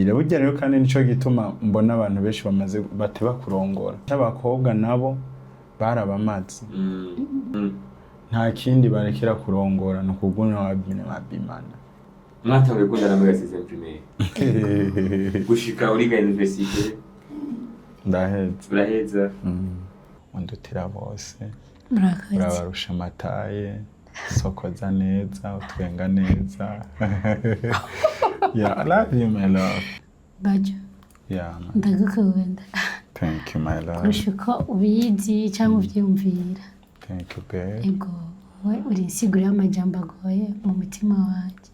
barindira burya rero kandi nico gituma mbona abantu benshi bamaze bateba kurongora abakobwa nabo barabamaze nta kindi barekera kurongora no kuguna wabyine babimana mwatawe gukundana muri sixième primaire gushika uri ga université uraheza undutira bose murakoze urabarusha amataye sokoza neza utwenga neza yeah, I love you my love bajo yeah ndagukunda thank you my love kurusha uko ubizi cyangwa ubyumvira thank you babe ego we uri insiguro y'amajambo agoye mu mutima wanjye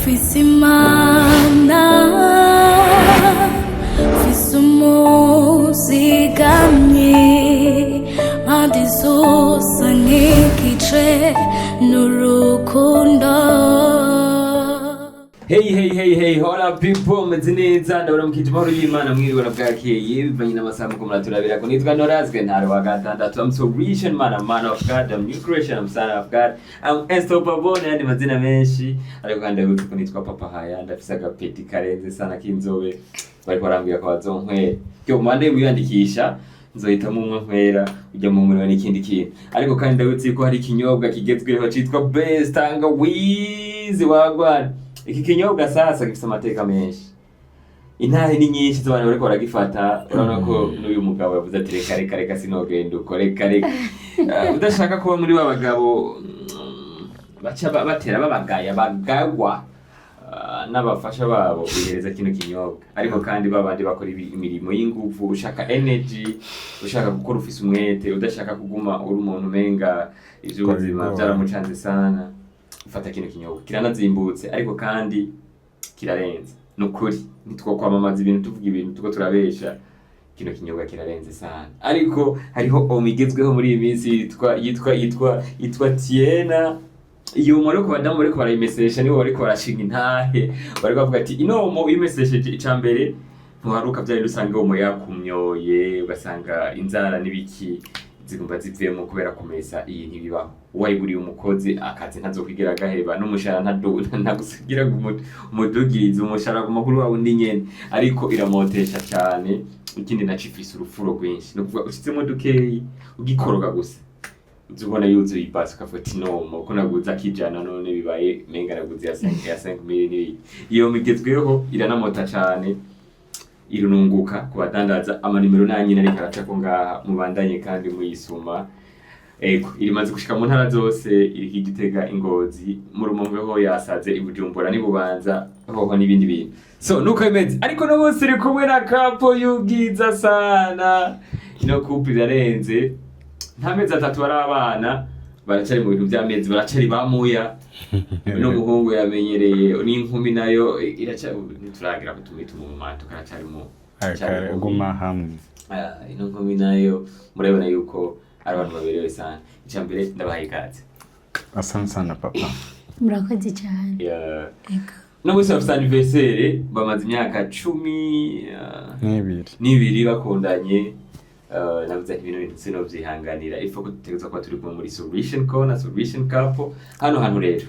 Fisimana Fisumuzigamye Madizosa nkikice n'urukundo. Hey, hola people, meze neza ndabona mukije mahoro y'Imana mwiriwe na bwakeye bivanye n'amasaha muko muraturabira ko nitwa Norazwe ntare wa gatandatu. I'm solution man of God, I'm new creation, I'm son of God, I'm unstoppable and mazina menshi ariko kandi wibuke ko nitwa Papa Haya ndafise agapeti karenze sana k'inzobe bari barambwira ko bazonkwera cyo mande wiyandikisha nzohitamo umwe nkwera ujya mu muriro n'ikindi kintu ariko kandi ndabutse ko hari ikinyobwa kigezweho citwa Best Tangawizi wagwana. Iki kinyobwa sasa gifite amateka menshi. Intahe ni nyinshi z'abantu bariko baragifata urabona ko n'uyu mugabo yavuze ati reka sinogenda ukore kare. Udashaka kuba muri babagabo baca batera babagaya bagagwa n'abafasha babo bihereza kino kinyobwa ariko kandi babandi bakora imirimo y'ingufu ushaka energy ushaka gukora ufise umwete udashaka kuguma uri umuntu menga ivy'ubuzima byaramucanze sana. Ufata kino kinyobwa kiranazimbutse ariko kandi kirarenze nukuri nitwo kwamamaza ibintu tuvuga ibintu tuko turabesha kino kinyobwa kirarenze sana ariko hariho omigezweho muri iyi minsi yitwa Tiena iyo muri ko badamu bariko barayimesesha nibo bariko barashinga intahe bariko bavuga ati inomo imesesheje icambere ntuharuka byari rusange wo yakumyoye ugasanga inzara nibiki zigomba zivemo kubera kumesa iyi ntibibaho wayiguriye umukozi akazi ntazokwigira gaheba n'umushara ntagusigira umudugiriza umushara ku makuru wawe ndi nyene ariko iramotesha cyane ikindi nacifise urufuro rwinshi no kuvuga usitsemo dukeyi ugikoroga gusa uzubona yuzuye ibasi ukafata inomo ko naguza kijana none bibaye menga naguze ya 5,000 iyo migezweho iranamota cyane irununguka kubadandaza amanimero nanyine ariko aracako ngaha mubandanye kandi muyisuma ego irimaze gushika mu ntara zose iri Gitega Ingozi mu Rumonge ho yasaze ibujumbura nibubanza hoho n'ibindi bintu so nuko imeze ariko no bose iri kumwe na kapo y'ubwiza sana ino couple irarenze nta mezi 3 bari abana baracari mu bintu by'amezi baracari bamuya no muhungu yamenyereye n'inkumi nayo iraca ntituragira ko tumita mu manto karacari mu guma hamwe ino nkumi nayo murabona yuko ari abantu baberewe sana icambere ndabahaye ikaze. Asante sana papa. Murakoze cyane. Ego no musi of anniversaire bamaze imyaka 12 bakundanye. Navuze ibintu sino byihanganira ifo kutegeza ko turi muri solution corner solution couple hano rero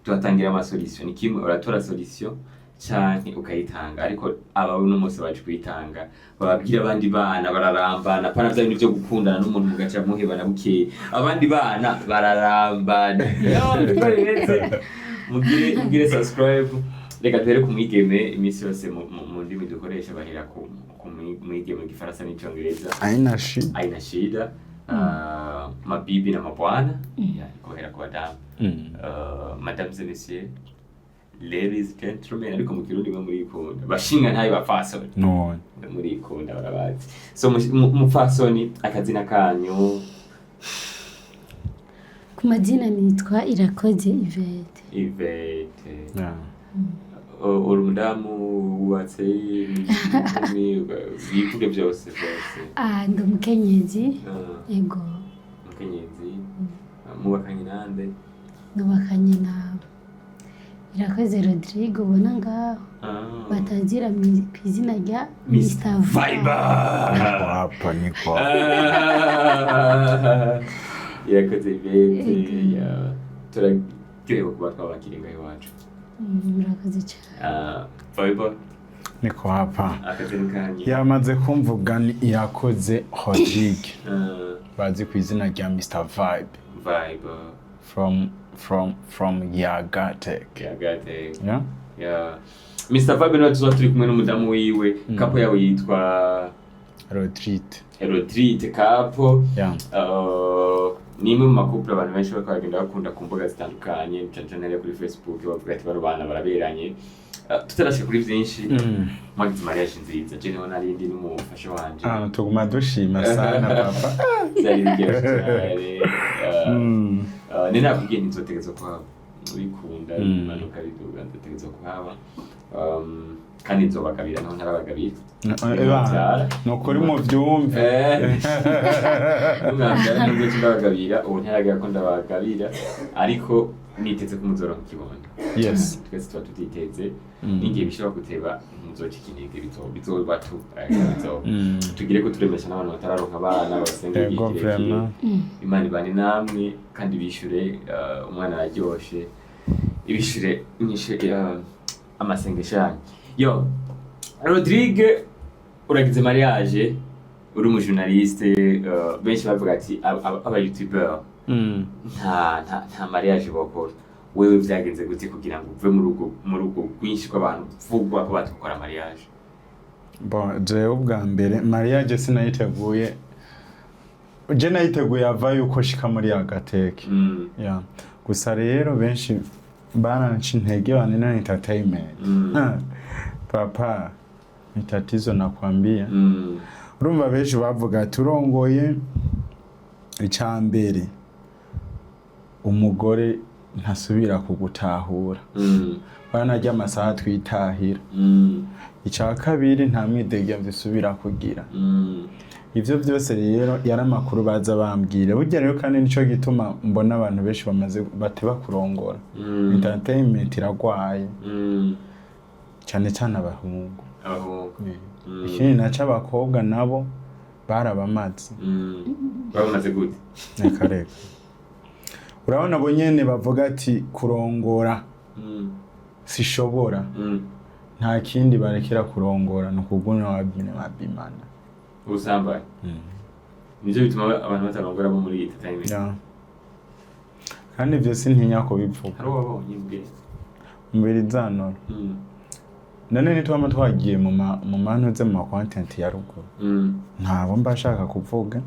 tuhatangira ama solution ikimwe uratora solution cyane ukayitanga ariko abawe no mose baje kwitanga bababwira abandi bana bararambana pana bya bintu byo gukundana n'umuntu mugaca muhebana buke abandi bana bararambana mugire subscribe reka tere kumwigeme imisi yose mu ndimi dukoresha bahera ku mwigeme gifaransa n'icyongereza aina shida mabibi na mabwana kohera kwa damu mesdames et messieurs ladies and gentlemen ariko mu kirundi muri ikunda bashinga ntayo bafasoni no muri ikunda barabazi so mufasoni akazina kanyu ku mazina nitwa Irakoze Yvette urundamu wubatse bivuge byose ndi umukenyezi ego umukenyezi mubakanye nande nubakanye nawe Irakoze Rodrigo ubona ngaho batazira ku izina rya Mr. Viber niko Irakoze Yvette turaryohewe kuba twabakiringa iwacu murakoze cyane. Bible niko hapa akazini kanyu. yamaze kumvuga ni Irakoze Rodrigue bazi ku izina rya Mr Vibe from Yagatek. Yeah. Mr Vibe no tuzo turi kumwe n'umudamu wiwe kapo yawe yitwa Rodrigue kapo. Ni imwe mu makupura abantu benshi bakagenda bakunda ku mbuga zitandukanye cyane kuri Facebook bavuga ati barubana baraberanye. Tutarashika kuri byinshi mwagize mariage nziza je naho narindi n'umufasha wanje tuguma dushima sana papa zari cyane nina kugiye nzotegeza kwa ubikunda imanuka biduga nzotegeza kuhaba kandi nzobagabira naho ntarabagabira no kuri mu byumve umwambara nubwo ndabagabira ubu ntaragira ko ndabagabira ariko niteze ku muzoro nkibonda twese tuba tutiteze ningiye bishobora guteba muzoca ikinege bizoba tugire ko turemesha n'abantu batararonka abana basenga igihe Imana ibane namwe kandi bishure umwana araryoshe ibishure nyishe amasengesho yanyu. Yo Rodrigue uragize mariage uri umujournaliste benshi bavuga ati aba YouTuber nta mariage bakora wewe byagenze gute kugira ngo uve mu rugo rwinshi kw'abantu vugwa ko batukora mariage? Je ubwa mbere mariage sinayiteguye je nayiteguye ava yuko shika muri Agateke gusa rero benshi baranci intege banena entertainment papa ni tatizo nakwambia urumva benshi bavuga turongoye icambere umugore ntasubira kugutahura banajya amasaha twitahira icya kabiri nta mwidege mvisubira kugira ivyo byose rero yaramakuru baza bambwira burya rero kandi nico gituma mbona abantu benshi bamaze bateba kurongora entertainment iragwaye cyane cyane abahungu ikindi naca abakobwa nabo barabamaze bamaze gute nekareka urabona bo nyene bavuga ati kurongora sishobora nta kindi barekera kurongora no kuguna wabyine babimana usambaye nivyo bituma abantu batarongora bo muri entertainment kandi ivyo sintinya ko bivuga hari wabonye mbere zanoro none nitwama twagiye mu mantuze mu content ya ruguru ntabo mbashaka kuvuga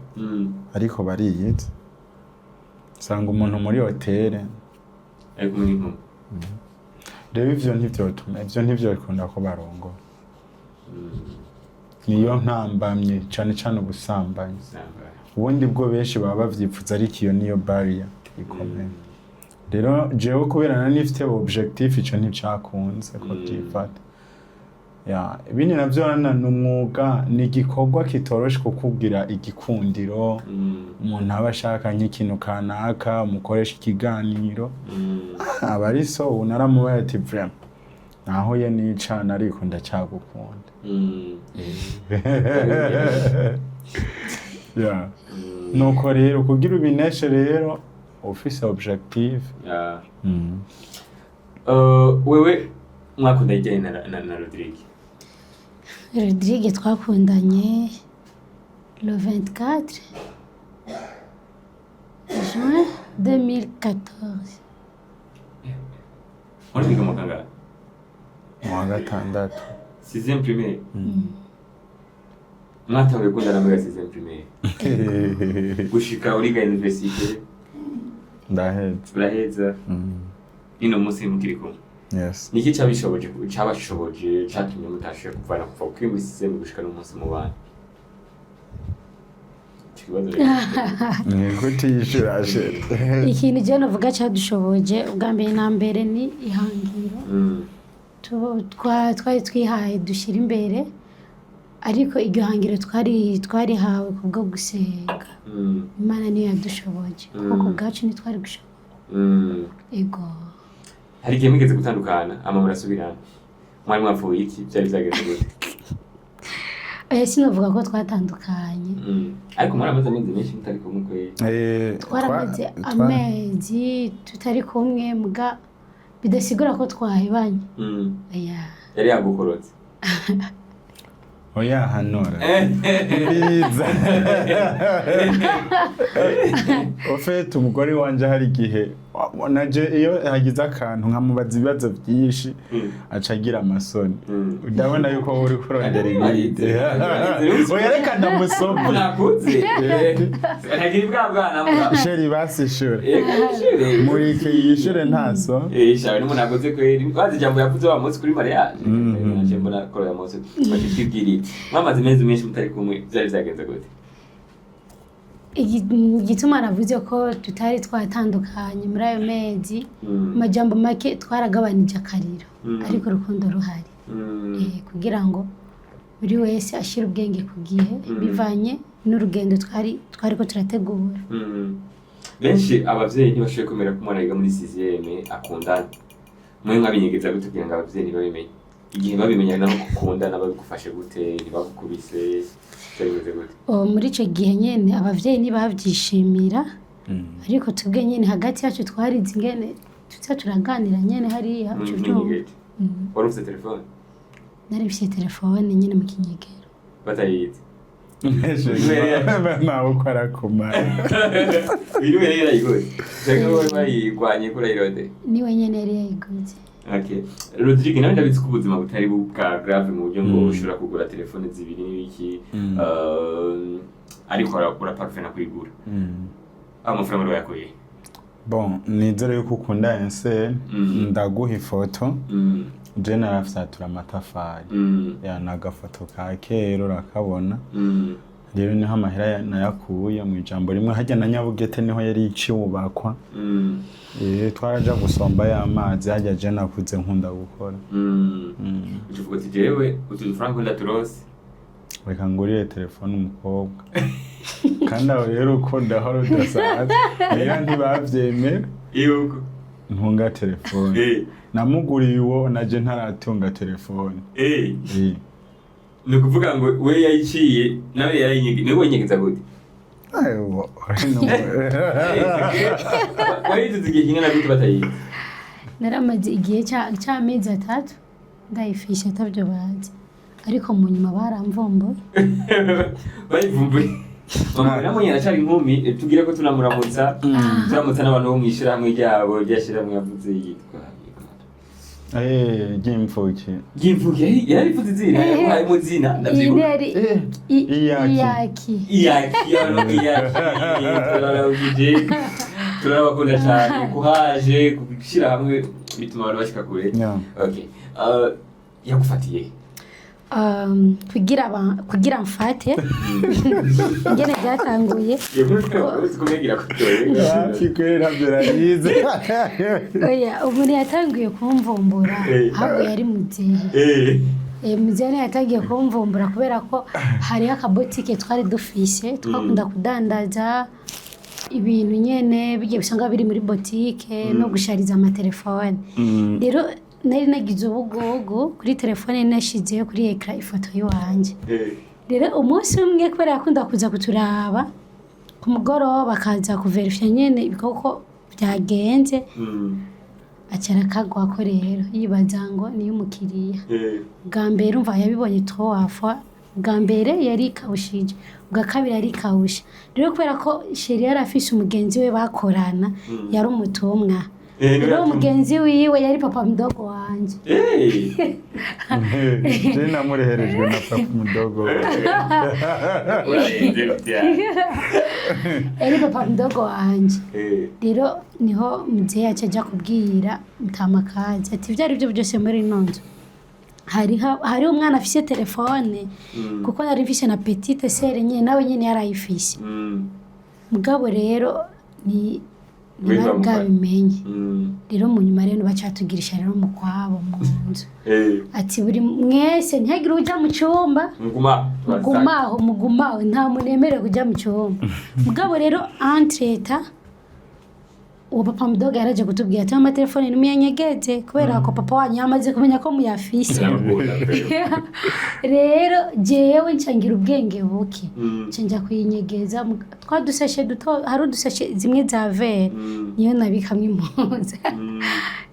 ariko bariyitse sanga umuntu muri hoteli ariko muri nko rero ivyo ntivyo bikunda ko barongora niyo ntambamye cyane ubusambanye ubundi bwo benshi baba bavyipfuza ariko iyo niyo barrier ikomeye rero jewe kubera nifite objectif ico nticakunze ko byifata ibindi navyo n'umwuga ni igikorwa kitoroshe kukubwira igikundiro umuntu aba ashaka nk'ikintu kanaka umukoresha ikiganiro aba ari so unaramubaye ati vraiment naho ye nicana ariko ndacyagukunda nuko rero kugira ubineshe rero ufise objective wewe mwakunda ijyanye na Rodrigue twakundanye le 24 juin 2014 muri biga mukanga mu gatandatu 6e primaire mwatawe kundana muri 6e primaire gushika uriga université ndaheza ino musi mukiriko niki cyabashoboje cyatumye mutashe kuvana kuva kuri muri 6e gushika no musi mu bana ikintu je navuga cyadushoboje ubwa mbere na mbere ni ihangiro twari twihaye dushira imbere ariko iryo hangiro twarihawe kubwo gusenga Imana niyo yadushoboje kuko kubwacu ntitwari gushobora ego hari igihe mugeze gutandukana ama murasubirana mwari mwavuye iki byari byageze gute sinavuga ko twatandukanye ariko mwaramaze amezi menshi mutari kumwe twaramaze amezi tutari kumwe muga bidasigura ko twahebanye. Oya. Yari yagukorotse. Oya hanora. Biza. Ofete umugore wanje hari gihe naje iyo hagize akantu nkamubaza ibibazo byinshi acagira amasoni. Ndabona yuko uri kurondera ibindi. Oya reka ndamusoma. Nakuze. Ntagira bwa bwana mbwa. Sheri basishure. Murike yishure ntaso. Shawe n'umuntu akoze kweri. Bazi jambo yavuze wa munsi kuri mariage. Naje mbona ko ya munsi. Bakitibwiri. Mwamaze mezi menshi mutari kumwe byari byagenze gute? Igituma navuze ko tutari twatandukanye muri ayo mezi majambo make twaragabanije akariro ariko urukundo ruhari kugira ngo buri wese ashira ubwenge ku gihe bivanye n'urugendo twari ko turategura. Benshi abavyeyi ntibashoboye kumera ko umwana yiga muri 6e akundana. Mwe mwabinyegeza gute kugira ngo abavyeyi ntibabimenye? Igihe babimenya naho gukundana babigufashe gute ntibagukubise cyangwa gute? Muri ico gihe nyene abavyeyi ntibavyishimira ariko tubwe nyene hagati yacu twarize ingene tutsa turaganira nyene hariya wari ufite telefone? Nari mfite telefone nyene mu kinyegero. Batayizi? Nawe uko arakumara. Biri wera yayiguze. Cyangwa wowe bayigwanye kuri irode? Niwe nyene yari yayiguze. Okay. Rodrigue nawe ndabitse ko ubuzima butari bwa grave mu buryo ngo ushobora kugura telefone zibiri n'ibiki ariko ura parfait na kuyigura. Amafaranga yakoye. Bon, nizere yuko ukunda ense ndaguha ifoto. Je narafisatura amatafari. Ya nagafoto ka kera urakabona. Rero niho amahera nayakuye mu ijambo rimwe hajya na Nyabugete niho yari iciwubakwa. Twaraja gusomba y'amazi hajya je nakuze nkunda gukora. Uvuga ati jewe utu franco ndaturose. Reka ngurire telefone umukobwa. Kandi aho rero uko ndahora udasaza. Rero ntibavyemera. Yuko ntunga telefone. Namuguriye uwo naje ntaratunga telefone. Nukuvuga ngo we yayiciye nawe yarayinyege niwe nyegeza gute? Ayo. Wayize igihe kingana gute batayizi? Naramaze igihe cy'amezi 3 ndayifisha tabyo bazi. Ariko mu nyuma baramvomboye. Bayivumbuye. Mama namunye aracari inkumi tugire ko tunamuramutsa. Turamutsa n'abantu bo mwishira hamwe ryabo ryashira mu yavuze yitwa. Gimfuki. Gimfuki yarivuze izina yabaye mu zina ndavyibuka. Iyaki. Turabakunda cyane kuhaje kubishira hamwe bituma abantu bashika kure. Okay. Yagufatiye. Kugira mfate ngene byatanguye kumegira kutoye afikwera byarayize oya umuntu yatanguye kumvumbura ahubwo yari muzehe muzehe yatangiye kumvumbura kubera ko hari akabotike twari dufise twakunda kudandaza ibintu nyene bigiye bisanga biri muri botike no gushariza amatelefone rero nari nagize ubugogo kuri telefone nashize kuri ekran ifoto yiwanje rero umunsi umwe kubera yakunda kuza kuturaba ku mugoroba bakaza kuverifya nyene ibikoko byagenze acara kagwa ko rero yibaza ngo niyo umukiriya bwa mbere umva yabibonye towafa bwa mbere yari kawushije bwa kabiri yari kawusha rero kubera ko sheri yari afise umugenzi we bakorana yari umutumwa rero mugenzi wiwe yari papa mdogo wanje je namureherejwe na papa mdogo yari papa mdogo wanje rero niho muzehe acaja kubwira mutamakazi ati vyari byo byose muri nonzo hari umwana afise telefone kuko nari mfise na petite sœur nyene nawe nyene yarayifise mugabo rero ni bwabimenye rero mu nyuma rero bacatugirisha rero mu kwabo mu nzu ati buri mwese ntihagire uja mu cyumba mugumaho nta munemere kujya mu cyumba mugabo rero entreta uwo papa mdogo yaraje kutubwira ati amatelefone nimuyanyegeze kubera ko papa wanyu yamaze kumenya ko muyafise rero jewe ncangira ubwenge buke cenja kuyinyegeza twadusashe duto hari udusashe zimwe za vere niyo nabikamwe impuza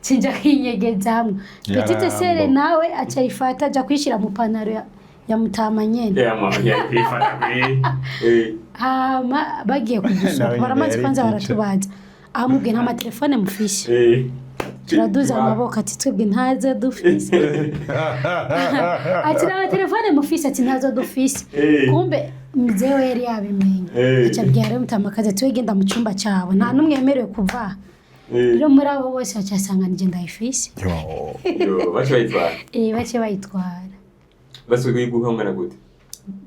cinja kwinyegezamwo petite sere nawe aca ifata aja kwishira mu panaro ya mutama nyene ya kwifata kuri bagiye kudusura baramaze kwanza baratubaza amubwe nta matelefone mufishe turaduza amaboko ati twebwe ntazo dufise ati na telefone mufise ati ntazo dufise kumbe mzewe yari yabimenye aca bwira mutamakaze twegenda mu cyumba cyawe nta numwe yemerewe kuva rero muri abo bose bacasanga nije ndayifise bace bayitwara bace bayitwara basubiye guhongana gute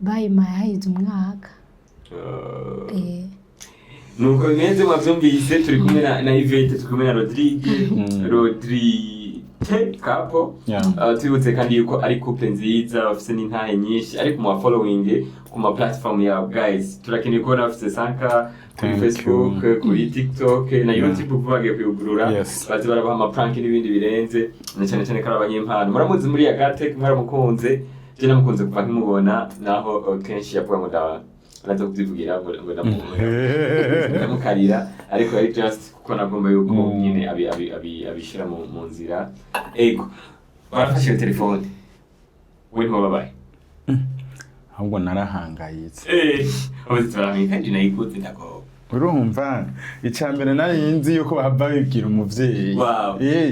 bayimaye umwaka nuko bimeze mwavyumvise turi kumwe na Yvette turi kumwe na Rodrigue Capo tubutse kandi yuko ari couple nziza bafise n'intahe nyinshi ariko mu following ku ma platform ya guys turakeneye ko bafise 5K kuri Facebook kuri TikTok na YouTube bagiye kuyugurura bazi barabaha ama prank n'ibindi birenze na cyane cyane kara abanyempano muramuzi muri Agate mwaramukunze je namukunze kuva nkimubona naho kenshi yavuga ngo nazo kuzivugira ngo ndamukarira ariko ari just kuko nagomba yuko nyine abishira mu nzira ego barafashe telefone we nko babaye ahubwo narahangayitse abazitwara kandi nayikuze ndako urumva icambere nari yinzi yuko bahava bibwira umuvyeyi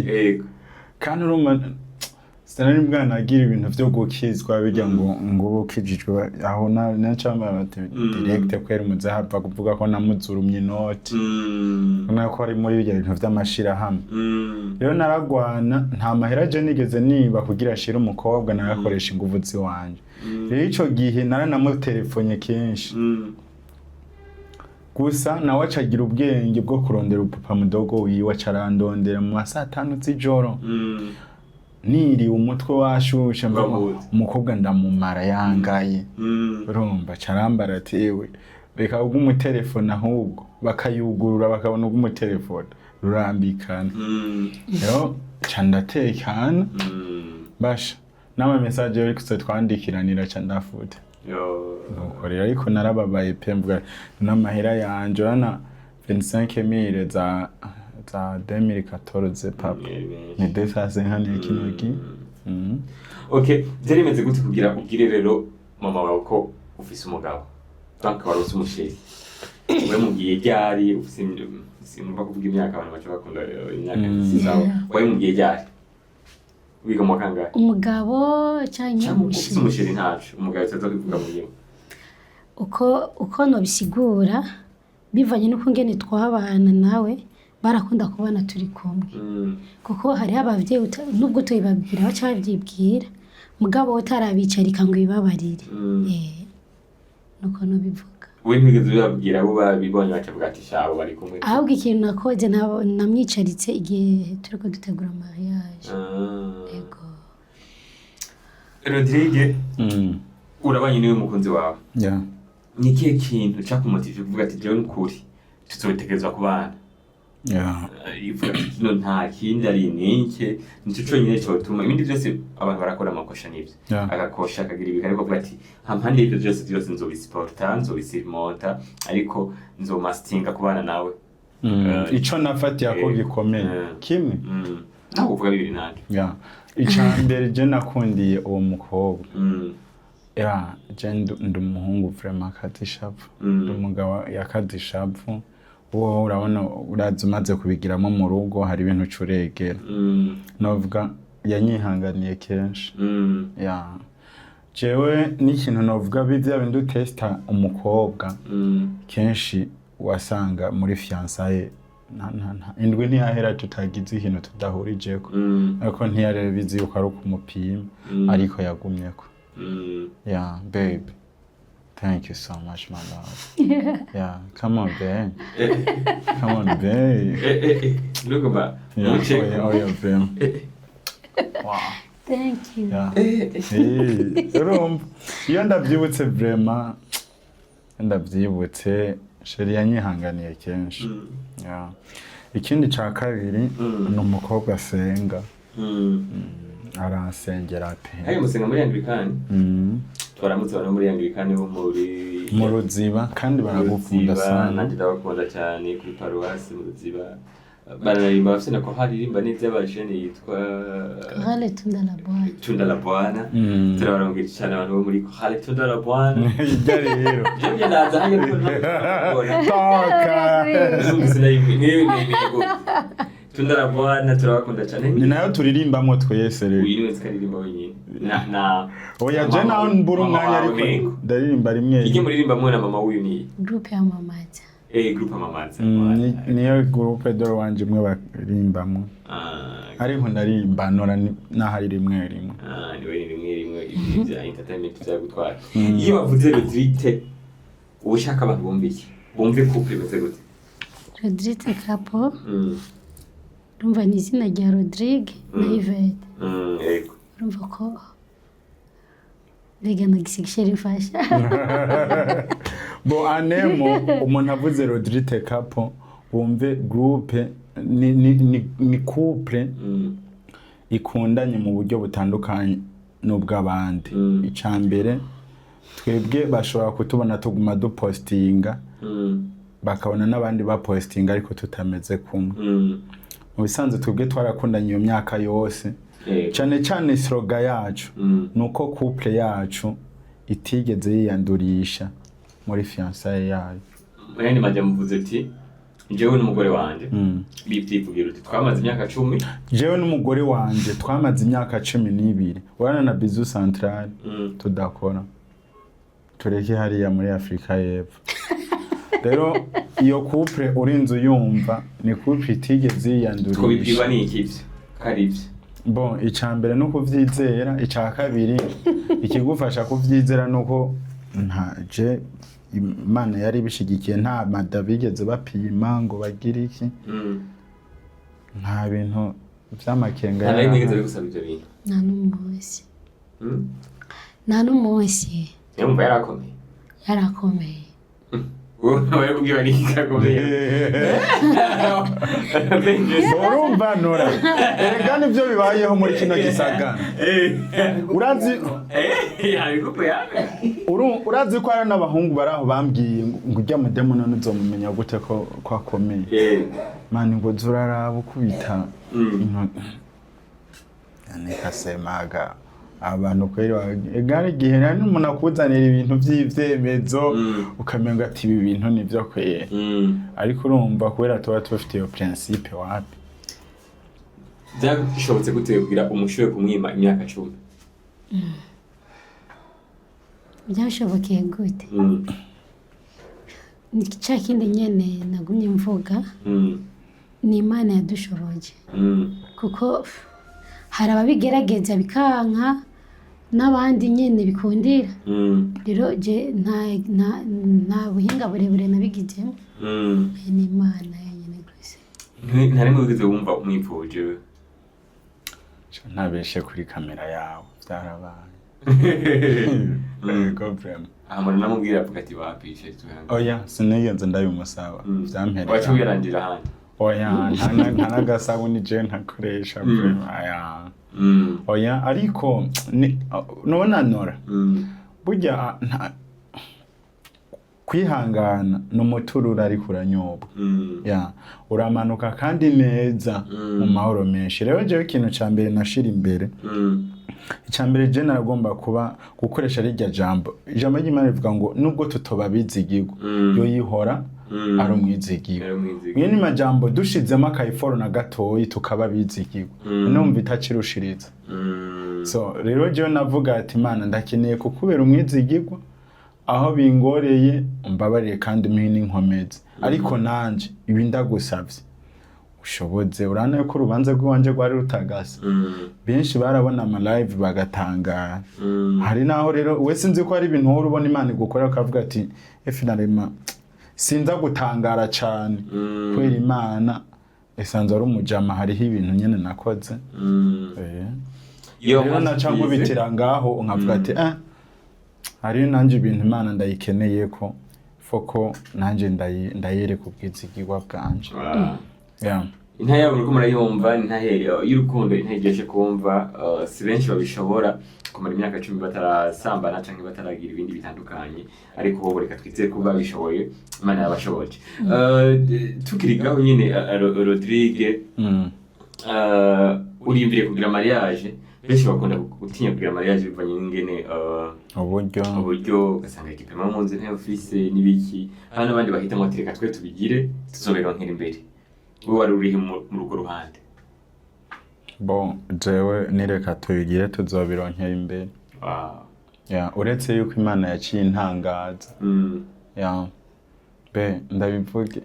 ego kandi urumva Sinari bwana agira ibintu byo gukizwa bijya ngo ukijijwe aho na chamba bate direct kwera muzahava kuvuga ko namuzurumye inoti nako ari muri bijya bintu by'amashira hamwe rero naragwana nta mahera je nigeze niba kugira ashira umukobwa narakoresha inguvu ziwanje rero ico gihe naranamutelefone kenshi gusa nawe acagira ubwenge bwo kurondera upapa mudogo wiwe acarandondera mu saa 5 z'ijoro niri umutwe washusha umukobwa ndamumara yangaye urumva carambara tewe reka ubwo umutelefone ahubwo bakayugurura bakabona ubwo umutelefone rurambikana rero candatekana basha nama message yo kuse twandikiranira candafuta nuko ariko narababaye pe mvuga n'amahera yanje na 25000 za 2014 papa ni desase hano ikinoki okay zerimeze gute kugira ubwire rero mama wawe ko ufise umugabo donc warose umusheri we mugiye ryari ufise simba kuvuga imyaka abantu bacha bakunda imyaka zisawa we mugiye ryari wiga mu kangahe umugabo cyangwa umusheri ntacu umugabo cyaza kuvuga mu gihe uko no bisigura bivanye nuko ngene twabana nawe barakunda kubana turi kumwe kuko hari abavyeyi nubwo tuyibabwira bacha bavyibwira mugabo utarabicarika ngo ibabarire nuko no bivuga we ntigeze ubabwira abo babibonye bacavuga ati shabo bari kumwe ahubwo ikintu nakoze namwicaritse igihe turiko dutegura mariage ego Rodrigue urabanye niwe mukunzi wawe yeah nikihe kintu cyakumotivye kuvuga ati jewe n'ukuri tuzotekerezwa kubana no nta kindi ari ninke nico cyonyine cyo tuma ibindi byose abantu barakora amakosha nibyo agakosha akagira ibika ariko kuvuga ati hampande y'ibyo byose nzobisporta nzobisimonta ariko nzomastinga kubana nawe ico nafatiye ako gikomeye kimwe naho kuvuga bibiri nande icambere je nakundiye uwo mukobwa je ndumuhungu vraiment kadishavu ndumugabo yakadishavu uwo urabona urazumaze kubigiramo mu rugo hari ibintu curegera novuga yanyihanganiye kenshi jewe n'ikintu novuga bivya bintu testa umukobwa kenshi wasanga muri fiançailles indwi ntiyahera tutagize ikintu tudahurijeko ariko ntiyarebe bizi yuko ari ukumupima ariko yagumyeko babe, thank you so much, my love. Come on, babe. Come on, babe. Look about. Babe. Wow. Thank you. Iyo ndavyibutse vraiment, ndavyibutse sheri yanyihanganiye kenshi. Ikindi ca kabiri ni umukobwa asenga. Arasengera pe. Hayi musenga muri Anglikani? Twaramutse bana muri Anglikani bo mu Ruziba kandi baragukunda sana. Nandi ndabakunda cyane kuri paruwasi mu Ruziba. Banarimba bafite na ko haririmba neza y'abajene yitwa Chorale Tunda la Bwana. Tunda la Bwana. Turabarongira cyane abantu bo muri Chorale Tunda la Bwana. Ijya rero Jewe ndaza hano Tunda la Bwana turabakunda cyane. ni nayo turirimbamo twese rero. Uyu niwe skaririmba wenyine. Na Oya je naho mbura umwanya ariko ndaririmba rimwe. Ije muririmba mwe na mama wuyu ni. Groupe ya Mamaza. Groupe Mamaza. Niyo groupe dore wanje mwe barimbamo. Ariko ndaririmba nora nahari rimwe. Niwe rimwe ibya entertainment bya gutwara. Iyo bavuze Rodrigue ushaka abantu bumvike. Bumve couple beze gute. Rodrigue Capo. Urumva ni izina rya Rodrigue na Yvette. Yego. Urumva ko Vega nagisigishira ifasha. Bo anemo umuntu avuze Rodrigue Capo bumve groupe ni couple ikundanye mu buryo butandukanye n'ubw'abandi. Icambere twebwe bashobora kutubona tuguma dupostinga bakabona n'abandi bapostinga ariko tutameze kumwe. Mu bisanzwe twebwe twarakundanye iyo myaka yose. Cyane slogan yacu nuko couple yacu itigeze yiyandurisha muri fiançailles yayo. Mwene majya muvuze ati jewe n'umugore wanje biptivugira uti twamaze imyaka 10. Jewe n'umugore wanje twamaze imyaka 12. Wana na Bizu Central tudakora. Tureke hariya muri Afrika y'Epfo. Rero iyo couple urinze yumva ni couple itigeze yiyandurisha. Ko bibwiba ni ikivyo karivyo. Bon, icambere no kuvyizera, icakabiri ikigufasha kuvyizera nuko ntaje Imana yari bishigikiye nta madabigeze bapima ngo bagira iki. Nta bintu vy'amakenga yari nigeze gusaba ibyo bintu. Nta n'umunsi. Yumva yarakomeye. Yarakomeye. Wowe ubwiba ni kikakomeye. Urumva nora. Erega nivyo bibayeho muri kino gisagana. Urazi ariko yabe. Urazi ko ari n'abahungu baraho bambwiye ngo ujya mu demo none uzomumenya gute ko kwakomeye. Mani ngo zuraraba ukubita intoki. Nikasemaga abantu kweri egari gihe nani umuntu akuzanira ibintu vy'ivyemezo ukamenga ati ibi bintu nivyo kweri. Ariko urumva kubera tuba tufite iyo principe wapi. Byashobotse gutegura umushoye kumwima imyaka 10. Byashobokeye gute? Ni cya kindi nyene nagumye mvuga. Ni Imana yadushoboje. Kuko hari ababigerageza bikanka n'abandi nyene bikundira. Rero je nta buhinga burebure nabigizemo. Ni Imana yenyene gusa. Ntari mugize wumva umwipfuje. Ntabeshe kuri kamera yawe byarabaye. Problem. Amara namubwira avuga ati bapishe tuhanga. Oya siniyenze ndabimusaba. Byampere. Wacubirangira hano. Oya ntana gasabuni je ntakoresha aya. Oya ariko nona nora. Burya kwihangana n'umuturura ari kuranyobwa. Ya uramanuka kandi neza mu mahoro menshi. Rero je ikintu cyambere nashira imbere. Icyambere je naragomba kuba gukoresha rijya jambo. Ijambo ry'Imana rivuga ngo nubwo tutoba bizigirwa yo yihora ari umwizigirwa. Mwene majambo dushizemo akayiforo na gatoyi tukaba bizigirwa. Numva itakirushiriza. So rero je navuga ati Imana ndakeneye kukubera umwizigirwa aho bingoreye umbabarire kandi mpini nkomeze. Ariko nanje ibi ndagusavye ushoboze urana yuko urubanza rw'iwanje rwari rutagasa. Benshi barabona ama live bagatangara. Hari naho rero we sinzi ko ari ibintu wowe ubona Imana igukora ukavuga ati finalema sinza gutangara cyane kwera Imana esanze ari umujama hariho ibintu nyene nakoze. Iyo nacangwa bitira ngaho nkavuga ati hari nanje ibintu Imana ndayikeneye ko foko nanje ndayere kubwizigirwa bwanje. Yeah. intahe yabo uriko murayumva, intahe y'urukundo, intahe iryoshe kumva, si benshi babishobora kumara imyaka 10 batarasambana canke bataragira ibindi bitandukanye, ariko bo reka twizere ko babishoboye, Imana yabashoboje. Tukirigaho nyine Rodrigue, uriyumvire kugira mariage, benshi bakunda gutinya kugira mariage bivanye n'ingene uburyo ugasanga igipimo mu nzu ntayo ufise n'ibiki, hano abandi bahitamo ati reka twe tubigire tuzoberonkera imbere. Wowe wari urihe mu rugo ruhande? Bon, jewe nireka tubigire tuzobironkera imbere. Uretse yuko Imana yaciye intangaza. Ndabivuge.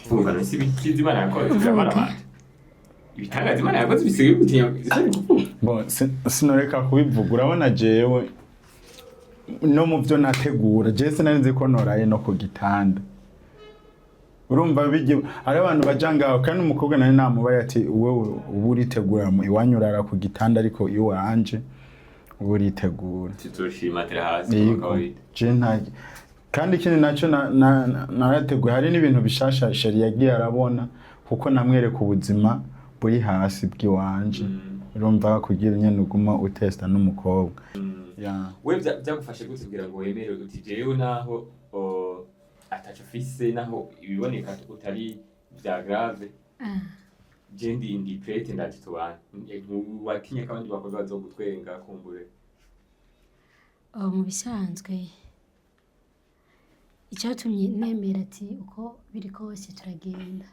Vuga no sibikizi Imana yakoze by'abana bandi. Ibitangaza Imana yakoze bisigaye gutinya. Bon, sinoreka kubivuga, urabona jewe no mu byo nategura, je sinarinzi ko noraye no ku gitanda. Urumva bije ari abantu bajangaho kandi umukobwa nari namubaye ati wewe uburitegura iwanyu urara ku gitanda ariko iyo wanje uburitegura tuzoshima tera hasi kandi ikindi naco narateguye hari n'ibintu bishasha sheri yagiye arabona kuko namwereka ubuzima buri hasi bw'iwanje. Urumva kugira nyene uguma utesta n'umukobwa. Wewe byagufashe gute kugira ngo wemere uti jewe naho atacho fise naho ibiboneka utari bya grave jendi ndi prete ndatitubana wakinye kandi bakobwa bazogutwenga kumbure mu bisanzwe icyatumye nemera ati uko biri kose turagenda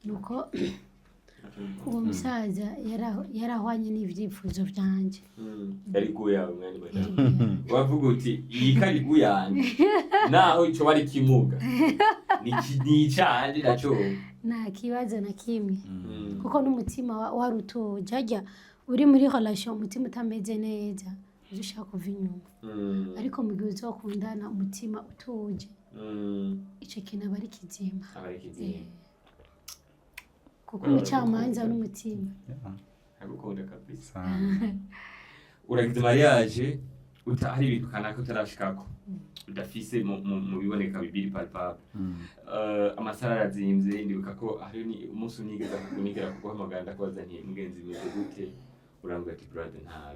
nuko uwo musaza yarahwanye n'ivyifuzo vyanje yariguye umwanya bari wavuga uti iyi karigu yanje naho ico bari kimuga ni cyane naco nta kibazo na kimwe kuko n'umutima warutuje ajya uri muri relation umutima utameze neza ushaka kuva inyuma ariko mu gihe uzokundana umutima utuje ico kintu aba ari kizima kuko umucamanza n'umutima agukunda kabisa. Uragize mariage utahari ibintu kanaka utarashikako udafise mu biboneka bibiri palpable. Amasara arazimvye ndibuka ko hari ni umunsi unigeza kunigera kuguhamagara ndakubaza nti mugenzi meze gute, urambwira ati brother nta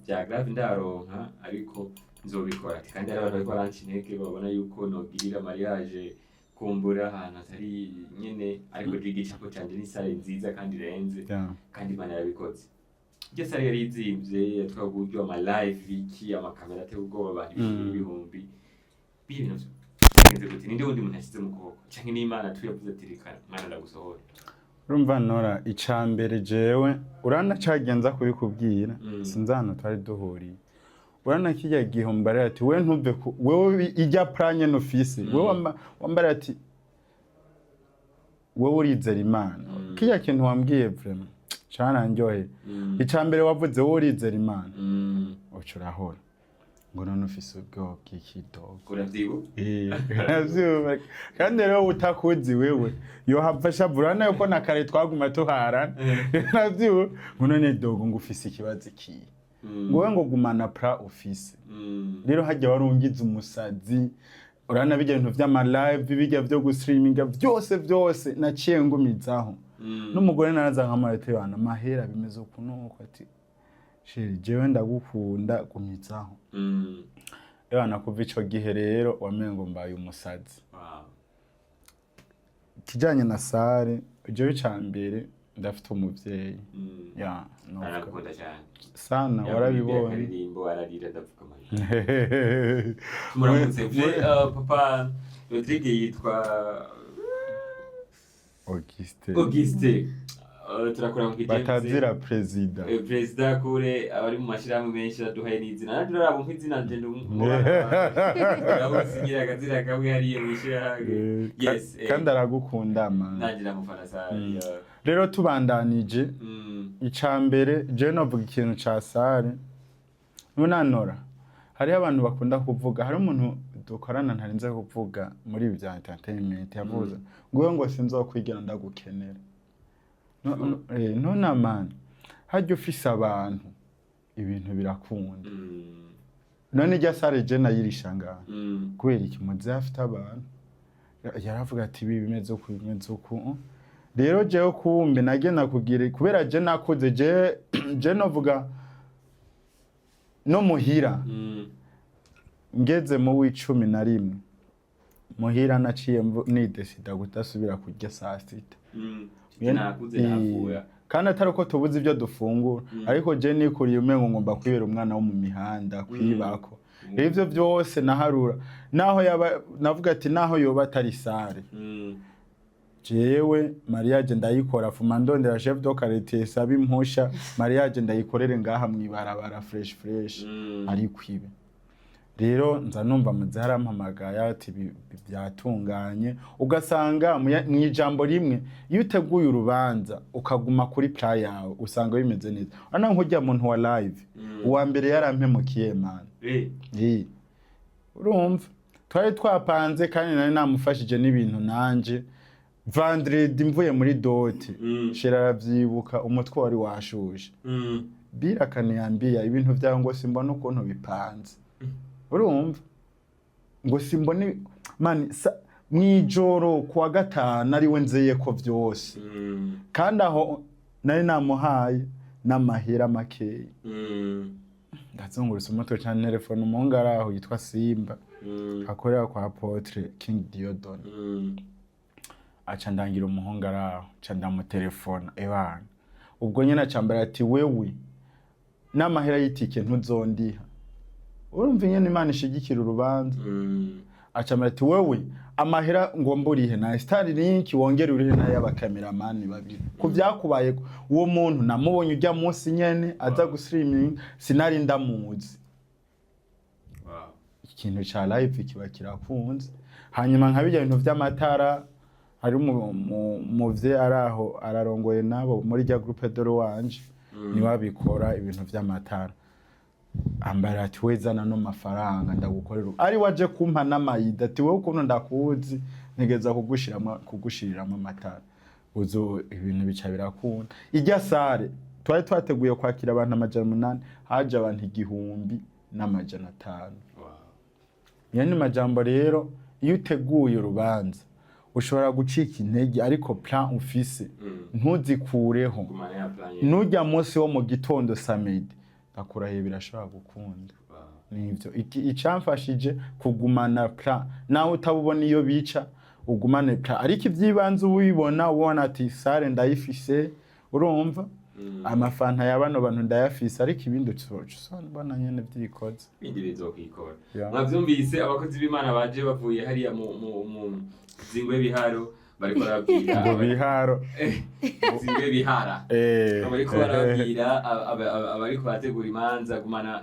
bya grave ndaronka ariko nzobikora ati kandi abantu bariko barancintege babona yuko nogirira mariage kumbura ahantu atari nyene ariko igicapo canje ni sare nziza kandi irenze kandi Imana yarabikoze. Iryo sare yari izimvye twaburyo ama live iki amakamera ateye ubwoba abantu ibihumbi bintu bigenze gute ninde wundi muntu yashyize mu kuboko canke n'Imana tuyavuze ati reka Imana ndagusohora. Urumva Nora icambere jewe urana cagenza kubikubwira sinzi hano twari duhuriye urana kijya gihombare ati we ntuve wewe ijya pranye no fise wewe wambare ati wewe urizera Imana kijya kintu wambwiye vraiment cyana njyohe icambere wavuze wowe urizera Imana ucurahora ngo none ufise ubwo bw'ikidogo uravyibu navyo kandi rero utakuzi wewe yo hafasha burana yuko nakare twaguma tuharana navyo none dogo ngo ufise ikibazo iki ngowe ngo gumana pra office rero hajya warungiza umusazi urana bijya ibintu vy'ama live bijya byo gustreaminga byose naciye ngumizaho n'umugore naraza nkamarete bana mahera bimeze ukunuko ati sheri jewe ndagukunda gumizaho Ewana kuva ico gihe rero wamengo mbaye umusazi. Kijanye na sare jewe cambere ndafite umuvyeyi. No. Arakunda cyane. Sana warabibonye. Aririmbo ararira ndavuga amajwi. Muramutse papa Rodrigue yitwa Auguste. Turakora mu kijembe batazira president kure abari mu mashirahamwe menshi aduhaye n'izina nandi rabo nk'izina nje usigira akazira kawe hariye mwishirahamwe yes kandi aragukunda man nandi namufana sare rero tubandanije icambere je novuga ikintu ca sare nunanora hari abantu bakunda kuvuga hari umuntu dukorana ntarinze kuvuga muri ibi bya entertainment yavuze ngo sinzokwigira ndagukenera none man hajya ufise abantu ibintu birakunda none ijya sare je nayirishanga kubera iki muzi afite abantu yaravuga ati ibi bimeze uko rero jewe kumbe nagenda kugira kubera je nakuze je novuga no muhira ngeze mu w'icumi na rimwe muhira naciye nidesida gutasubira kurya saa sita kandi atari uko tubuze ibyo dufungura ariko je nikuriye umengo ngomba kwibera umwana wo mu mihanda kwibako ivyo byose naharura naho navuga ati naho yoba atari sare jewe mariage ndayikora fuma ndondera chef de quartier sabi impusha mariage ndayikorere ngaha mwibarabara fresh ari kwibe rero nza numva muzara mpamagaya ati byatunganye ugasanga mu ijambo rimwe iyo uteguye urubanza ukaguma kuri plan yawe usanga bimeze neza ana nkujya muntu wa live uwa mbere yarampemukiye man urumva twari twapanze kandi nari namufashije n'ibintu nanje Vendredi mvuye muri dote shiravyibuka umutwe wari washuje birakane yambiya ibintu byawe ngo simbona ukuntu bipanze urumva ngo simbone man mwijoro kwa gatanu ari we nzeye ko vyose kandi aho nari namuhaye n'amahera makeyi ndazungurutse umutwe cyane telefone umungaraho yitwa Simba akorera kwa Apotre King Diodone aca ndangira umuhungu araho aca ndamutelefona ebana ubwo nyene acambara ati wewe n'amahera y'itike ntuzondiha urumva nyene Imana ishigikira urubanza acambara ati wewe amahera ngomba urihe na Starlink wongera urihe na y'abakameramani babiri ku byakubaye uwo muntu namubonye ujya munsi nyene aza gustreaming sinari ndamuzi ikintu cha live kiba kirakunze hanyuma nkabijya ibintu vy'amatara hari umuvye araho ararongoye nabo muri rya groupe de wanje ni wabikora ibintu vy'amatara ambara ati wezana no mafaranga ndagukorera ari waje kumpa n'amayida ati wewe ukuntu ndakuzi ntegeza kugushiriramo amatara uzo ibintu bica birakunda ijya sare twari twateguye kwakira abantu 800 haje abantu 1500 yani majambo rero iyo uteguye urubanza ushobora gucika intege ariko plan ufise ntuzikureho nujya munsi wo mu gitondo samedi akurahe birashobora gukunda nivyo icamfashije kugumana plan nawe utabubona iyo bica ugumane plan ariko ivyibanze ubibona ati sare ndayifise urumva amafanta y'abano bantu ndayafise ariko ibindi usona nyene vyikoze bindi bizokikora mwavyumvise abakozi b'Imana baje bavuye hariya mu zingwe biharo bariko barabwira ngo biharo zingwe bihara bariko barabwira abariko bategura imanza gumana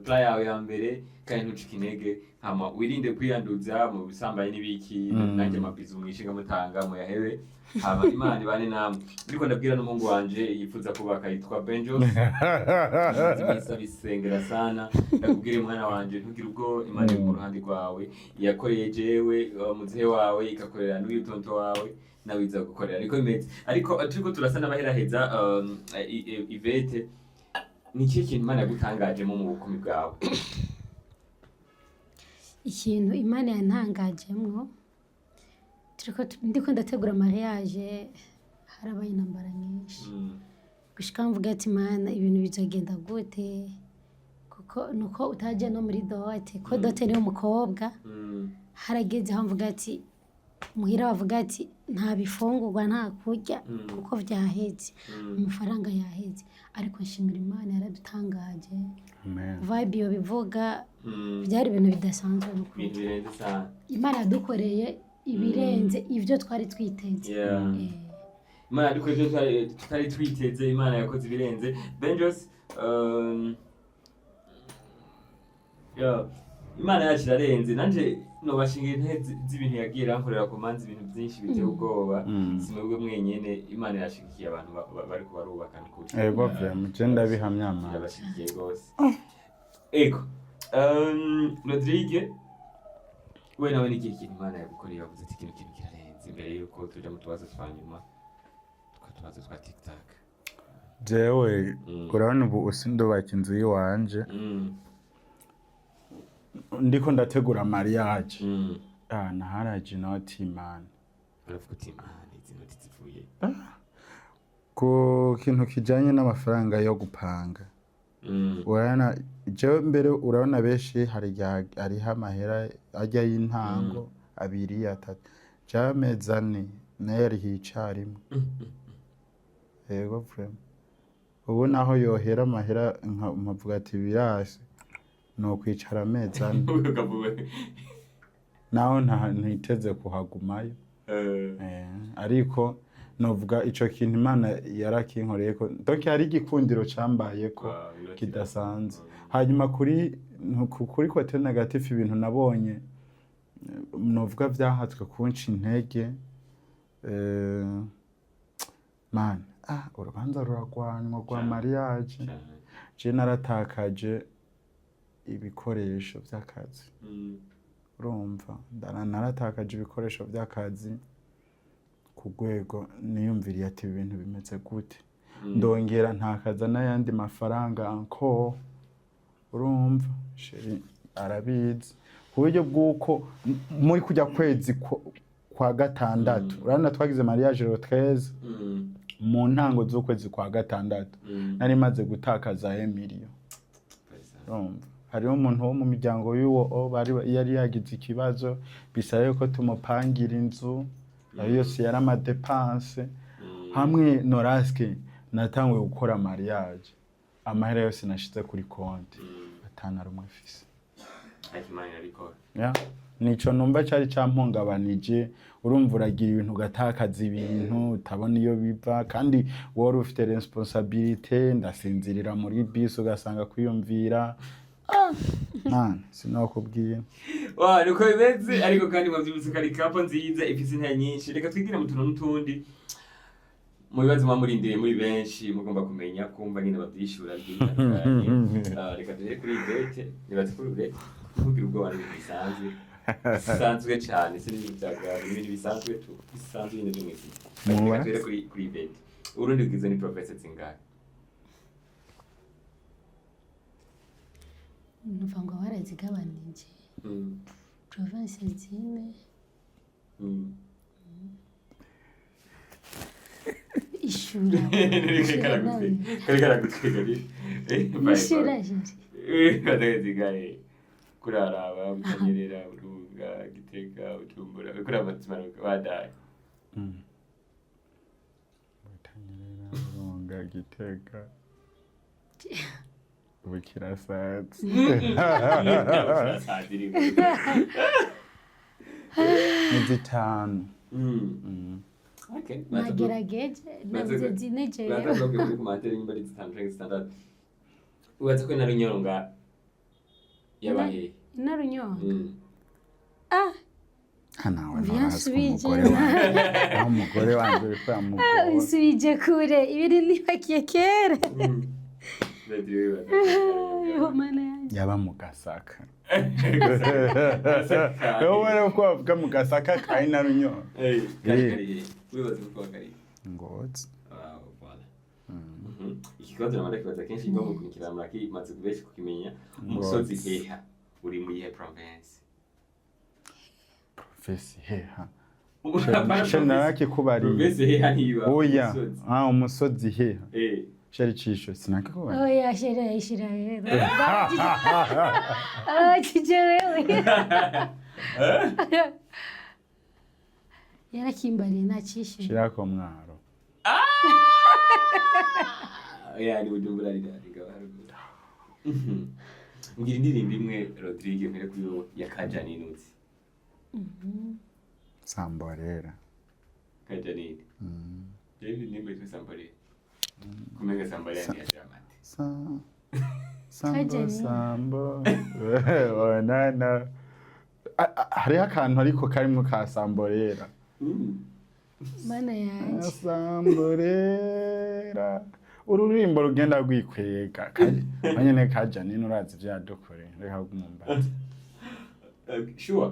plan yawe ya mbere kandi ntucike intege hama wirinde kwiyanduza mu bisambaye n'ibiki nanjye mabizu mwishinga mutanga mu yahebe hama Imana ibane namwe ariko ndabwira n'umuhungu wanje yifuza kubaka yitwa Benjos zimisa bisengera sana ndakubwira mwana wanje ntugire ubwo Imana iri mu ruhande rwawe yakoreye jewe muzehe wawe ikakorera n'uyitonto wawe nawe iza gukorera ariko imeze ariko turiko turasa n'abaheraheza Ivete ni iki kintu Imana yagutangajemo mu bukumi bwawe ikintu Imana yantangajemwo ndiko ndategura mariage harabaye intambara nyinshi gushika mvuga ati Mana ibintu bizagenda gute kuko nuko utaje no muri dote ko dote ni umukobwa harageze aho mvuga ati muhira bavuga ati nta bifungurwa nta kurya kuko vyaheze amafaranga yaheze ariko nshimira Imana yaradutangaje vibe yo bivuga byari ibintu bidasanzwe n'ukuri Imana yadukoreye ibirenze ivyo twari twiteze Imana yadukoreye ivyo twari twiteze Imana yakoze ibirenze Benjos Imana yacu irarenze nanje nobashinga intege z'ibintu yagiye rankorera ku manzi ibintu byinshi biteye ubwoba simubwe mwenyene Imana yashigikiye abantu bariko barubaka n'ukuri ego vraiment je ndabihamya Imana yabashigikiye gose ego Rodrigue we nawe n'igihe kintu Imana yagukoreye wavuze ati kintu kirarenze imbere yuko tuja mu tubazo twanyuma twatubazo twa TikTok jewe urabona ubu usindubaka inzu yiwanje ndiko ndategura mariage naharaje not Imana uravuga uti Imana zinoti zivuye ku kintu kijanye n'amafaranga yo gupanga. Urabona jewe mbere urabona benshi hariho amahera ajya y'intango 2 3 jamezi 4 nayo ariho icarimwe. Yego frame ubu naho yohera amahera nkavuga ati birase no kwicara amezi 4 naho ntiteze kuhagumayo. Ariko novuga ico kintu Imana yarakinkoreye ko donc hari igikundiro cambaye ko kidasanzwe. Hanyuma kuri kote negative ibintu nabonye novuga vyahatswe kunshi intege. Man urubanza ruragwanwa rwa mariage je naratakaje ibikoresho vy'akazi. Urumva naratakaje ibikoresho vy'akazi ku rwego niyumviriye ati ibintu bimeze gute. Ndongera ntakaza n'ayandi mafaranga encore. Urumva sheri arabizi ku buryo bw'uko muri kujya kwezi kwa gatandatu urabona twagize mariage le 13 mu ntango z'ukwezi kwa gatandatu nari maze gutakaza 1 million. Urumva hariho umuntu wo mu miryango y'uwo yari yagize ikibazo bisaye ko tumupangira inzu ayo yose yari amadepanse hamwe noraske natanguye gukora mariage amahera yose nashize kuri konti atana rumwe fise. Akimanya ariko nico numva cyari campungabanije. Urumva uragira ibintu gatakaza ibintu utabona iyo biva kandi wari ufite responsabilité. Ndasinzirira muri bus ugasanga kwiyumvira sinakubwiye niko bimeze. Ariko kandi mwavyibutse kari kapo nziza ifise intaya nyinshi. Reka twigire mu tuntu n'utundi mu bibazo mwamurindiriye muri benshi mugomba kumenya kumva nyine bavyishura byitandukanye. Reka tuje kuri Ivete nibaze kuri Ivete kugira ubwo bari bisanzwe cyane sinzi byagara ibintu bisanzwe nyine byo mwisi. Reka tuje kuri Ivete urundi bwize ni professor zingahe? Numva ngo barazigabanije province zine ishura ishura jeri kuraraba mutanyerera urunga Gitega Bujumbura kuraba matsimanuka badaye mutanyerera urunga Gitega Bukirasatsi ni zitanu. Okay. Nagerageje nazo zinejeje. Bazaga kuri kumatera imbari zitanu canke zitandatu. Ubaze ko narunyonga yabahe. Narunyonga. Hanawe vyasubije umugore wanje kwa mugore. Usubije kure ibiri nibakiye kera. Yaba mu Gasaka. Wowe ko avuga mu Gasaka kai narunyo. Wibaze ko kari. Ngozi. Voilà. Ikibazo namara kibaza kenshi ngo mukurikira muraki maze kubeshi kukimenya umusozi heha uri mu yihe province? Province heha. Shenaraki kubari. Province heha niba. Oya. Umusozi heha. Sheri chisho sinakubona. Oya shira wewe. Kije wewe. Yarakimbariye nta chisho. Shirako mwaro. Ni Bujumbura riga barugura. Ngira indirimbo imwe Rodrigue mbere kuyo ya Kajani Nuzi. Samborera. Kajani. Jewe nimba itu Samborera. Kumega Samborera ni ajamati. Sambo. Onana. Hariho akantu ariko karimwo ka Samborera. Mana yaje. Samborera. Ururimbo rugenda rwikwega anyene Kajani nurazi vyadukore reka gumumba. Sure.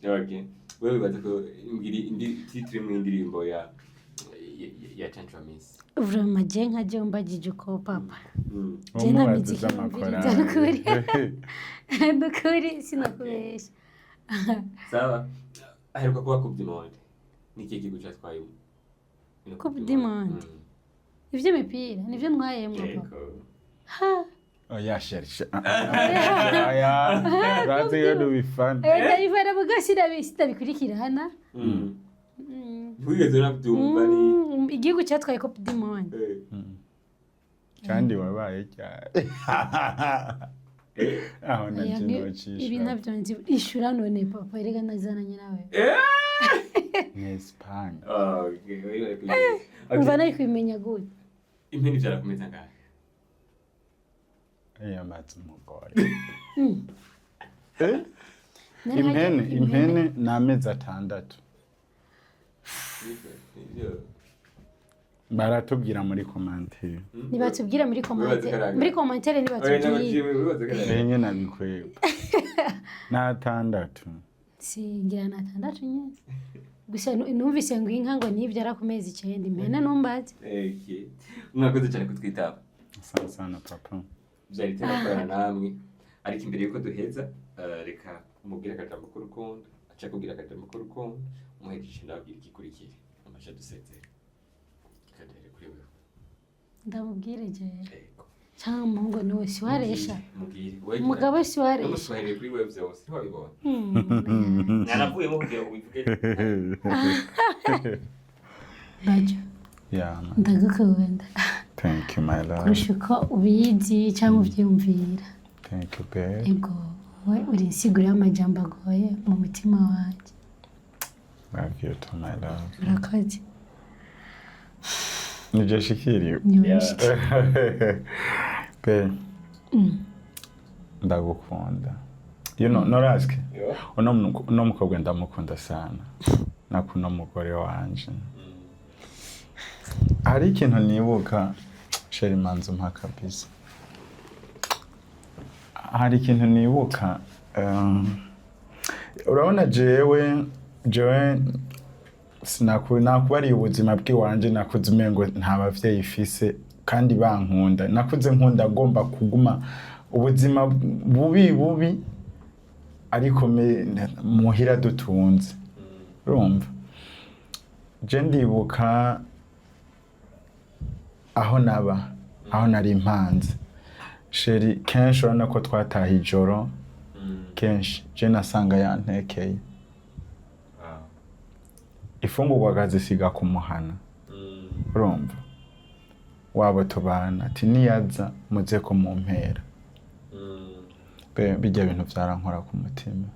Okay. Wewe batako ngiri titre mu indirimbo ya Chancho Miss. Vraiment je nkaje umbagije ko papa. Je na miziki y'ukuri. Ndukuri sinakubesha. Sawa. Aheruka kuba kubyinode. Niki kigo cyatwaye Coupe du Monde. Ivy'imipira nivyo mwayemwe papa. Ha. Oya sheri. Oya. Bazi yo dubifana. Ndabifana mugasida bikurikirana. Wigeze nabyumva ni igihugu cyatwaye Coupe du Monde. Kandi wabaye cyane. Aho nakinochisha. Ibi ntabyo nzi ishura none papa erega nazananye nawe. Ni Espagne. Okay. Umva nayo kwimenya gute. Impeni byarakomeza ngahe? Amatsi umugore. Impene ni amezi 6. Baratubwira muri commentaire. Nibatubwira muri commentaire. Muri commentaire nibatubwira. Enye nabikweba. Na 6. Singira na 6 nyine. Gusa numvise ngo inka ngo nibyo arakomeza 9 impene numbaze. Okay. Mwakoze cyane kutwitaba. Sana papa. Byari terakorana namwe ariko imbere yuko duheza reka umubwira akajambo k'urukundo aca kubwira akajambo k'urukundo umuhejeje ndabwira igikurikira amasha dusezera kadere kuri wewe ndamubwire je cyangwa mungo niwe siwaresha mubwire umugabo siwaresha umuswahili kuri wewe byose wabibona naravuye kugira ngo wivuge bajo ndagukunda. Thank you my love. Kurusha uko ubizi cyangwa ubyumvira. Thank you babe. Ego we uri insiguro y'amajambo agoye mu mutima wanjye. Love you too my love. Urakoze. Nije shikiri. Babe. Ndagukunda. You know, noraske. Uno mukobwa ndamukunda sana. Nakuno mugore wanje. Hari ikintu nibuka sheri manzo mpa kabisa. Hari ikintu nibuka urabona jewe nakubariye ubuzima bw'iwanje nakuze umengo nta bavyeyi ifise kandi bankunda nakuze nkunda agomba kuguma ubuzima bubi ariko muhira dutunze urumva je ndibuka aho nari impanze sheri kenshi urabona ko twataha ijoro kenshi je nasanga yantekeye ifungurwa agazisiga ku muhana urumva wabo tubana ati niyaza muze ko mu mpera bijya bintu byarankora ku mutima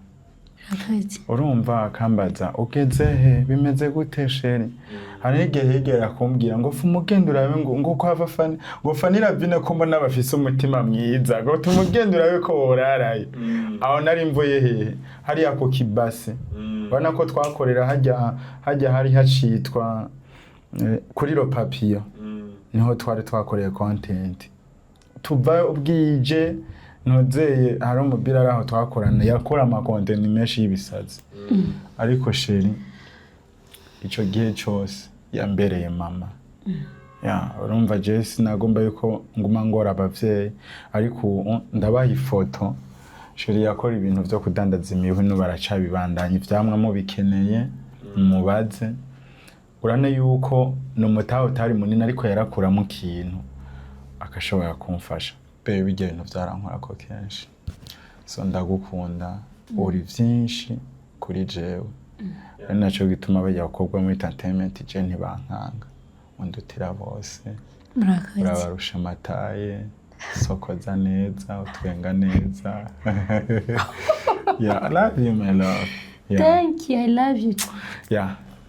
urumva akambaza ugeze he bimeze gute sheri hari igihe yigera kumbwira ngo umugende urabe ngo kwava fani ngo fanira bine ko mbona bafise umutima mwiza ngo tumugende urabe ko woraraye aho nari mvuye hehe hariya ku kibase bana ko twakorera hajya hari hacitwa kuri ro papiyo niho twari twakoreye content tuva ubwije nozeye hari umubira araho twakorana yakora ama content menshi y'ibisazi ariko sheri ico gihe cyose yambereye mama urumva je sinagomba yuko nguma ngora abavyeyi ariko ndabaha ifoto sheri yakora ibintu byo kudandaza imihwi no baracabibandanya ivyamwa mu bikeneye mubaze urane yuko no mutaho utari munini ariko yarakuramo ikintu akashobora kumfasha bebe bijya ibintu byarankora ko kenshi so ndagukunda uri byinshi kuri jewe naco gituma bajya bakobwa muri entertainment je ntibankanga undutira bose urabarusha amataye sokoza neza utwenga neza I love you my love thank you I love you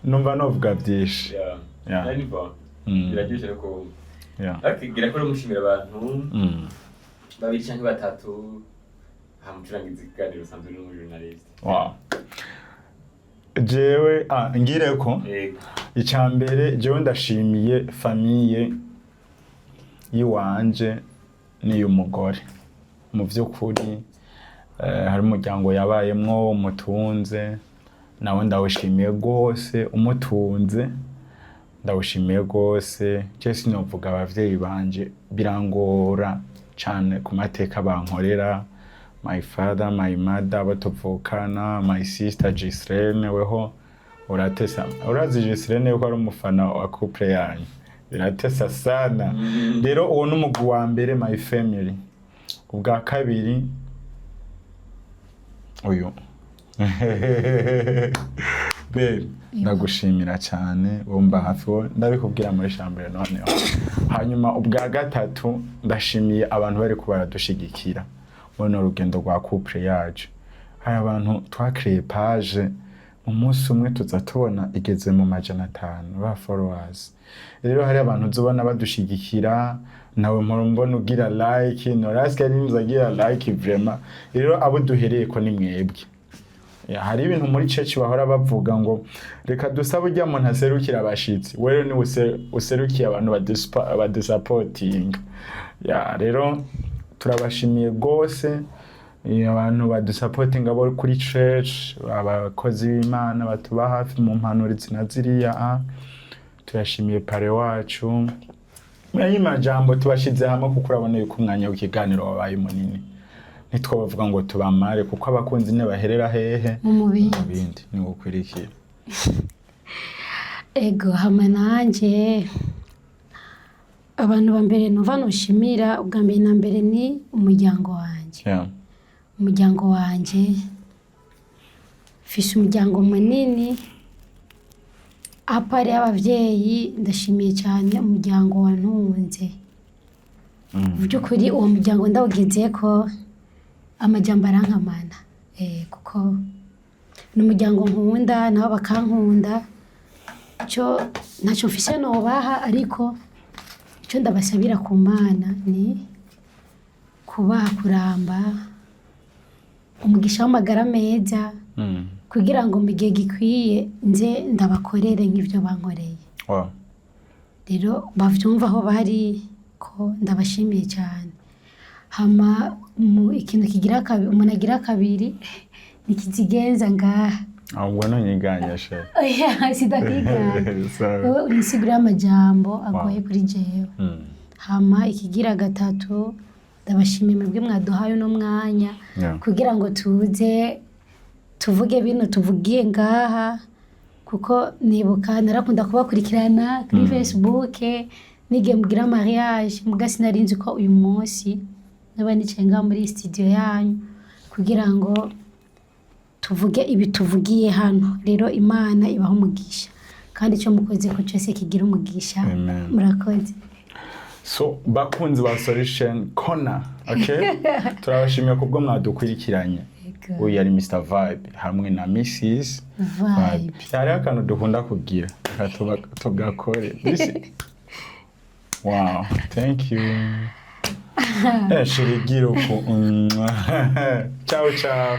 numva novuga byinshi biraryoshe ko akigira ko mushimira abantu babiri cyangwa batatu hamucurangiza ikiganiro usanzwe uri journalist jewe ngireko icyambere jewe ndashimiye famille yiwanje ni umugore mu by'ukuri hari umuryango yabayemwo umutunze nawe ndawushimiye rwose umutunze ndawushimiye rwose je sinovuga abavyeyi banje birangora cyane ku mateka bankorera my father my mother batuvukana my sister Gislene weho uratesa. Urazi Jesirene ko ari umufana wa couple yanyu. Biratesa sana. Rero uwo n'umugwi wa mbere my family. Ubwa kabiri uyu. Babe, ndagushimira cyane wumva hafi wo ndabikubwira muri chambre noneho. Hanyuma ubwa gatatu ndashimiye abantu bari ko baradushigikira muri urugendo rwa couple yacu. Hari abantu twacreate page mu munsi umwe tuza tubona igeze mu 500 ba followers. Rero hari abantu uzobona badushigikira nawe mbona ugira like Noraske ari nzagira like vraiment. Rero abo duhereye ko ni mwebwe. Hari ibintu muri church bahora bavuga ngo reka dusaba ujya mu ntaserukira abashitsi wewe ni userukiye abantu badisupporting. Rero turabashimiye gose abantu badisupporting abo kuri church abakozi b'Imana batuba hafi mu mpanuro zinaziriya. Turashimiye pare wacu muri majambo tubashize hamwe kuko urabona yuko umwanya w'ikiganiro wabaye munini. Nitwo bavuga ngo tubamare kuko abakunzi ne baherera hehe mu bindi ni gukwirikiye. Ego hamwe nanje abantu bambere nova noshimira ubwa mbere na mbere ni umuryango wanje. Umuryango wanje fise umuryango munini apari abavyeyi ndashimiye cyane umuryango wantunze. Byukuri uwo muryango ndawugeze ko amajambo arankamana kuko n'umuryango nkunda nabo bakankunda cyo ntacyo mfise nobaha ariko icyo ndabasabira ku Mana ni kubaha kuramba umugisha w'amagara meza kugira ngo mu gihe gikwiye nze ndabakorere nk'ivyo bankoreye. Rero bavyumva aho bari ko ndabashimiye cyane. Hama ikintu kigira umuntu agira kabiri nikizigenza ngaha. Ahubwo nonyiganya she. Sidakiganya. Wowe unisigura amajambo agoye kuri jewe. Hama ikigira gatatu ndabashimiye mwebwe mwaduhaye no mwanya kugira ngo tuze tuvuge bino tuvugiye ngaha kuko nibuka narakunda kubakurikirana kuri Facebook nige mugira mariage mugasi narinzi ko uyu munsi naba nicenga muri studio yanyu kugira ngo tuvuge ibi tuvugiye hano. Rero Imana ibaho umugisha kandi cyo mukoze ko cyose kigira umugisha. Murakoze. So bakunzi ba Solution Corner, okay? Turabashimiye kubwo mwadukurikiranye. Uyu yari Mr Vibe hamwe na Mrs Vibe. Yari akantu dukunda kugira tugakore. Wow, thank you. Shirigiro ku. Ciao ciao.